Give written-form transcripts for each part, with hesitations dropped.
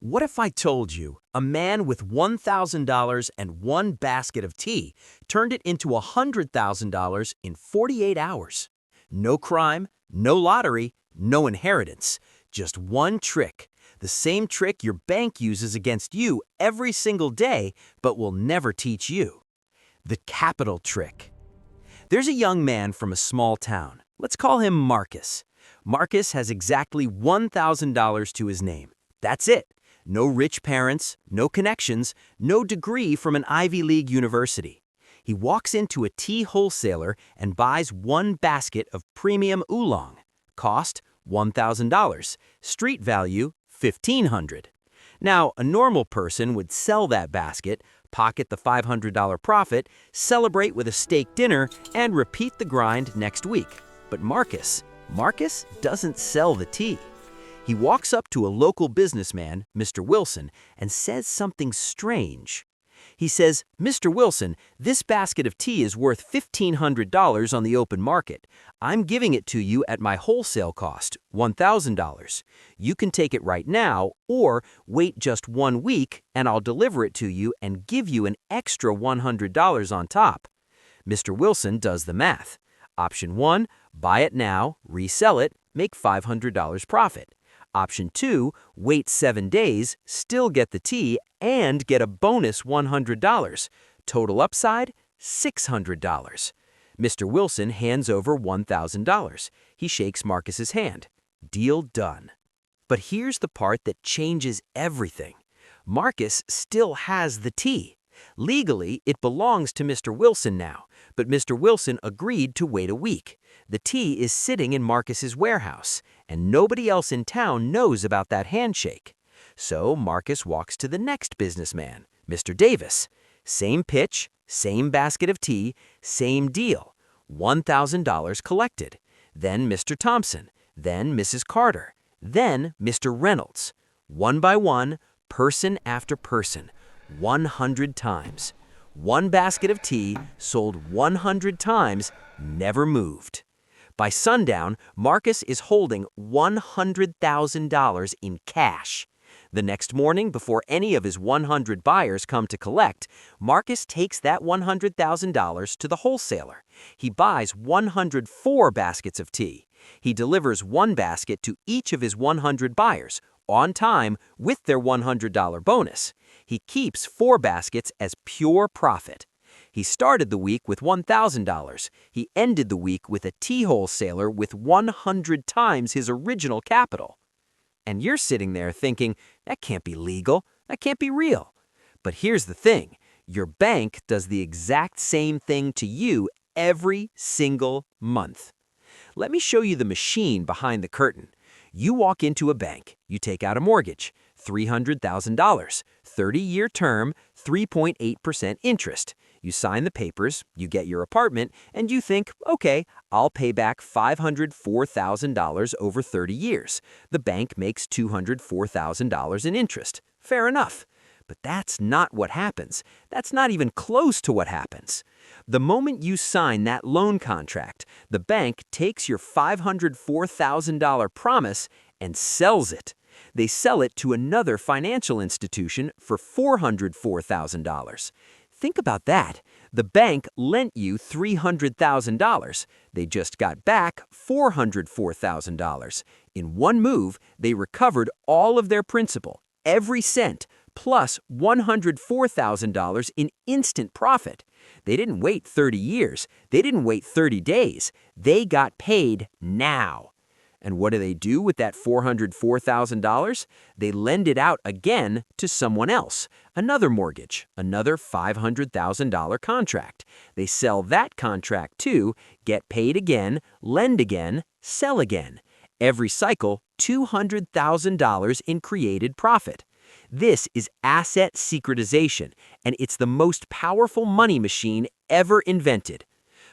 What if I told you a man with $1,000 and one basket of tea turned it into $100,000 in 48 hours? No crime, no lottery, no inheritance. Just one trick. The same trick your bank uses against you every single day, but will never teach you. The capital trick. There's a young man from a small town. Let's call him Marcus. Marcus has exactly $1,000 to his name. That's it. No rich parents, no connections, no degree from an Ivy League university. He walks into a tea wholesaler and buys one basket of premium oolong. Cost $1,000. Street value $1,500. Now, a normal person would sell that basket, pocket the $500 profit, celebrate with a steak dinner, and repeat the grind next week. But Marcus doesn't sell the tea. He walks up to a local businessman, Mr. Wilson, and says something strange. He says, "Mr. Wilson, this basket of tea is worth $1,500 on the open market. I'm giving it to you at my wholesale cost, $1,000. You can take it right now, or wait just 1 week and I'll deliver it to you and give you an extra $100 on top." Mr. Wilson does the math. Option 1, buy it now, resell it, make $500 profit. Option 2, wait 7 days, still get the tea, and get a bonus $100. Total upside, $600. Mr. Wilson hands over $1,000. He shakes Marcus's hand. Deal done. But here's the part that changes everything. Marcus still has the tea. Legally, it belongs to Mr. Wilson now, but Mr. Wilson agreed to wait a week. The tea is sitting in Marcus's warehouse, and nobody else in town knows about that handshake. So Marcus walks to the next businessman, Mr. Davis. Same pitch, same basket of tea, same deal. $1,000 collected. Then Mr. Thompson, then Mrs. Carter, then Mr. Reynolds. One by one, person after person. 100 times. One basket of tea sold 100 times, never moved. By sundown, Marcus is holding $100,000 in cash. The next morning, before any of his 100 buyers come to collect, Marcus takes that $100,000 to the wholesaler. He buys 104 baskets of tea. He delivers one basket to each of his 100 buyers, on time with their $100 bonus. He keeps 4 baskets as pure profit. He started the week with $1,000. He ended the week with a tea wholesaler with 100 times his original capital. And you're sitting there thinking, that can't be legal, that can't be real. But here's the thing, your bank does the exact same thing to you every single month. Let me show you the machine behind the curtain. You walk into a bank, you take out a mortgage, $300,000, 30-year term, 3.8% interest. You sign the papers, you get your apartment, and you think, okay, I'll pay back $504,000 over 30 years. The bank makes $204,000 in interest. Fair enough. But that's not what happens. That's not even close to what happens. The moment you sign that loan contract, the bank takes your $504,000 promise and sells it. They sell it to another financial institution for $404,000. Think about that. The bank lent you $300,000. They just got back $404,000. In one move, they recovered all of their principal, every cent, plus $104,000 in instant profit. They didn't wait 30 years. They didn't wait 30 days. They got paid now. And what do they do with that $404,000? They lend it out again to someone else. Another mortgage, another $500,000 contract. They sell that contract too, get paid again, lend again, sell again. Every cycle, $200,000 in created profit. This is asset secretization, and it's the most powerful money machine ever invented.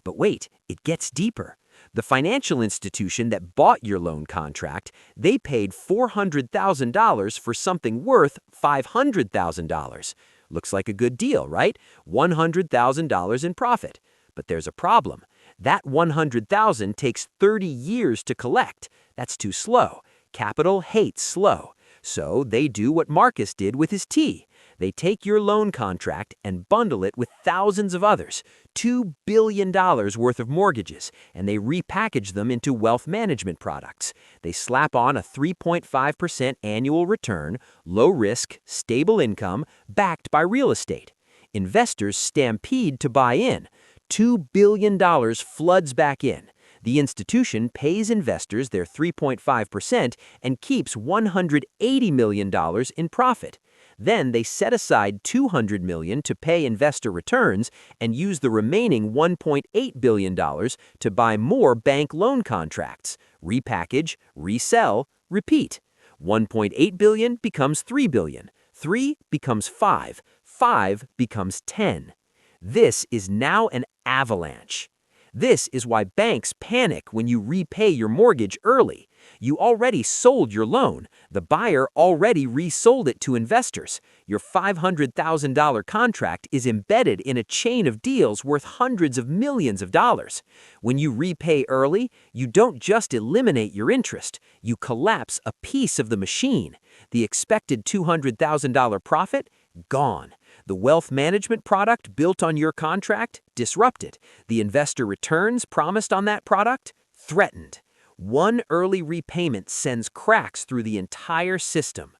But wait, it gets deeper. The financial institution that bought your loan contract, they paid $400,000 for something worth $500,000. Looks like a good deal, right? $100,000 in profit. But there's a problem. That $100,000 takes 30 years to collect. That's too slow. Capital hates slow. So they do what Marcus did with his tea. They take your loan contract and bundle it with thousands of others, $2 billion worth of mortgages, and they repackage them into wealth management products. They slap on a 3.5% annual return, low risk, stable income, backed by real estate. Investors stampede to buy in. $2 billion floods back in. The institution pays investors their 3.5% and keeps $180 million in profit. Then they set aside $200 million to pay investor returns and use the remaining $1.8 billion to buy more bank loan contracts, repackage, resell, repeat. $1.8 billion becomes $3 billion, 3 becomes 5, 5 becomes 10. This is now an avalanche. This is why banks panic when you repay your mortgage early. You already sold your loan. The buyer already resold it to investors. Your $500,000 contract is embedded in a chain of deals worth hundreds of millions of dollars. When you repay early, you don't just eliminate your interest. You collapse a piece of the machine. The expected $200,000 profit? Gone. The wealth management product built on your contract? Disrupted. The investor returns promised on that product? Threatened. One early repayment sends cracks through the entire system.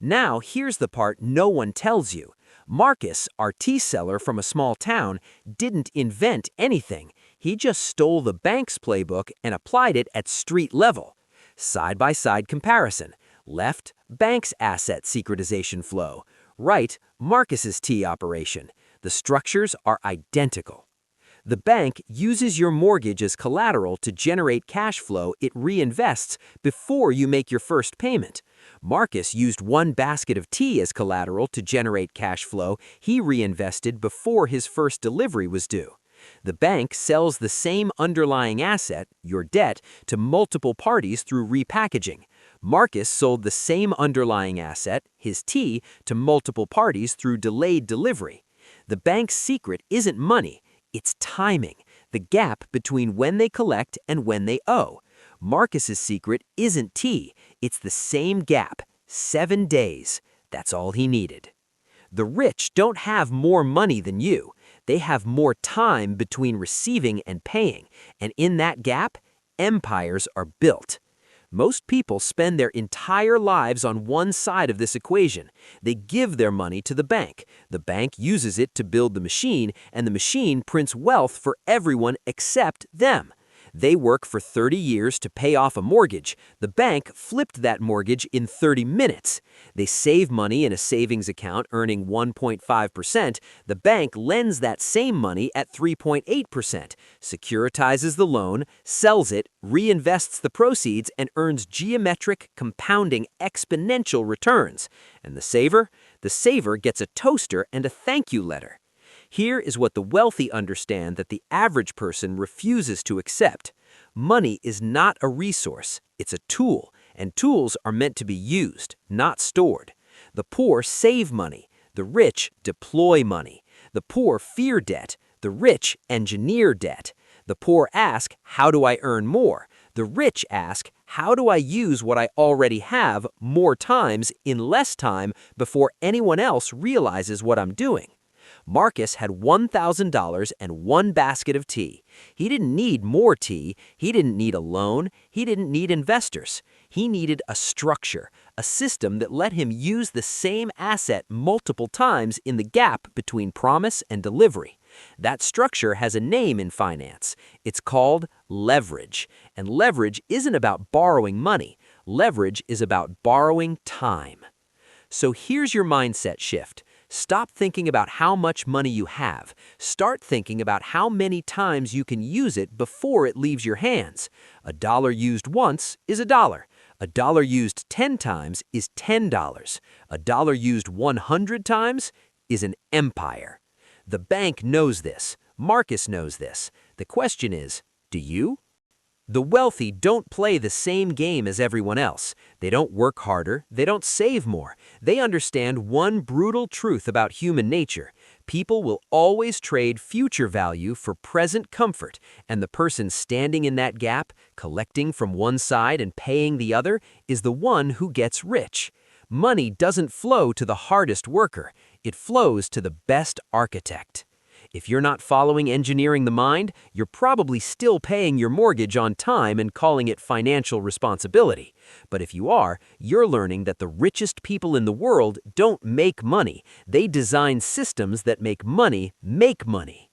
Now, here's the part no one tells you. Marcus, our tea seller from a small town, didn't invent anything. He just stole the bank's playbook and applied it at street level. Side-by-side comparison. Left, bank's asset securitization flow. Right, Marcus's tea operation. The structures are identical. The bank uses your mortgage as collateral to generate cash flow it reinvests before you make your first payment. Marcus used one basket of tea as collateral to generate cash flow he reinvested before his first delivery was due. The bank sells the same underlying asset, your debt, to multiple parties through repackaging. Marcus sold the same underlying asset, his tea, to multiple parties through delayed delivery. The bank's secret isn't money, it's timing, the gap between when they collect and when they owe. Marcus's secret isn't tea, it's the same gap, 7 days. That's all he needed. The rich don't have more money than you. They have more time between receiving and paying, and in that gap, empires are built. Most people spend their entire lives on one side of this equation. They give their money to the bank. The bank uses it to build the machine, and the machine prints wealth for everyone except them. They work for 30 years to pay off a mortgage. The bank flipped that mortgage in 30 minutes. They save money in a savings account earning 1.5%. The bank lends that same money at 3.8%, securitizes the loan, sells it, reinvests the proceeds, and earns geometric, compounding, exponential returns. And the saver? The saver gets a toaster and a thank you letter. Here is what the wealthy understand that the average person refuses to accept. Money is not a resource, it's a tool, and tools are meant to be used, not stored. The poor save money, the rich deploy money. The poor fear debt, the rich engineer debt. The poor ask, how do I earn more? The rich ask, how do I use what I already have more times in less time before anyone else realizes what I'm doing? Marcus had $1,000 and one basket of tea. He didn't need more tea, he didn't need a loan, he didn't need investors. He needed a structure, a system that let him use the same asset multiple times in the gap between promise and delivery. That structure has a name in finance. It's called leverage. And leverage isn't about borrowing money. Leverage is about borrowing time. So here's your mindset shift. Stop thinking about how much money you have. Start thinking about how many times you can use it before it leaves your hands. A dollar used once is a dollar. A dollar used 10 times is $10. A dollar used 100 times is an empire. The bank knows this. Marcus knows this. The question is, do you? The wealthy don't play the same game as everyone else. They don't work harder, they don't save more. They understand one brutal truth about human nature. People will always trade future value for present comfort, and the person standing in that gap, collecting from one side and paying the other, is the one who gets rich. Money doesn't flow to the hardest worker, it flows to the best architect. If you're not following Engineering the Mind, you're probably still paying your mortgage on time and calling it financial responsibility. But if you are, you're learning that the richest people in the world don't make money. They design systems that make money make money.